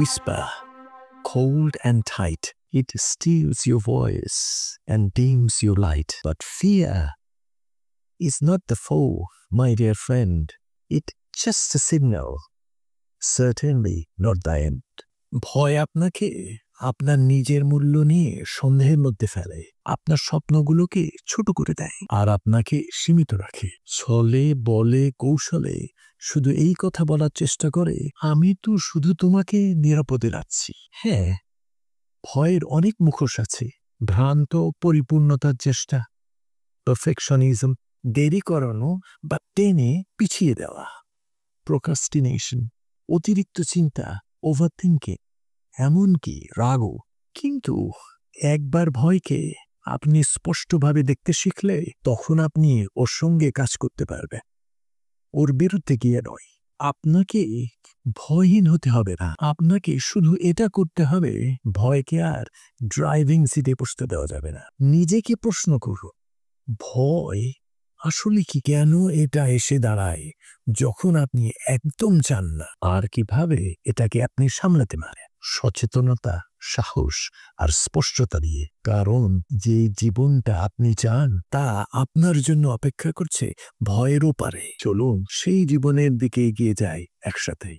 whisper, cold and tight. It steals your voice and dims your light. But fear is not the foe, my dear friend. It's just a signal. Certainly not the end. ভয় আপনাকে আপনার নিজের মূল্য নিয়ে সন্দেহের মধ্যে ফেলে, আপনার স্বপ্নগুলোকে ছোট করে দেয় আর আপনাকে সীমিত রাখে। ছলে বলে কৌশলে শুধু এই কথা বলার চেষ্টা করে, আমি তো শুধু তোমাকে নিরাপদে রাখছি। হ্যাঁ, ভয়ের অনেক মুখোশ আছে। ভ্রান্ত পরিপূর্ণতার চেষ্টা, পারফেকশনিজম, দেরি করানো বা টেনে পিছিয়ে দেওয়া, প্রোক্রাস্টিনেশন, অতিরিক্ত চিন্তা, ওভারথিংকিং, এমনকি রাগও। কিন্তু একবার ভয়কে আপনি স্পষ্টভাবে দেখতে শিখলে, তখন আপনি ওর সঙ্গে কাজ করতে পারবেন, ওর বিরুদ্ধে গিয়ে নয়। আপনাকে ভয়হীন হতে হবে না, আপনাকে শুধু এটা করতে হবে, ভয়কে আর ড্রাইভিং সিটে বসতে দেওয়া যাবে না। নিজেকে প্রশ্ন করুন, ভয় আসলে কি? কেন এটা এসে দাঁড়ায় যখন আপনি একদম চান না? আর কিভাবে এটাকে আপনি সামলাতে পারেন? সচেতনতা, সাহস আর স্পষ্টতা দিয়ে। কারণ যে জীবনটা আপনি চান তা আপনার জন্য অপেক্ষা করছে ভয়ের ওপারে। চলুন সেই জীবনের দিকে এগিয়ে যাই একসাথে।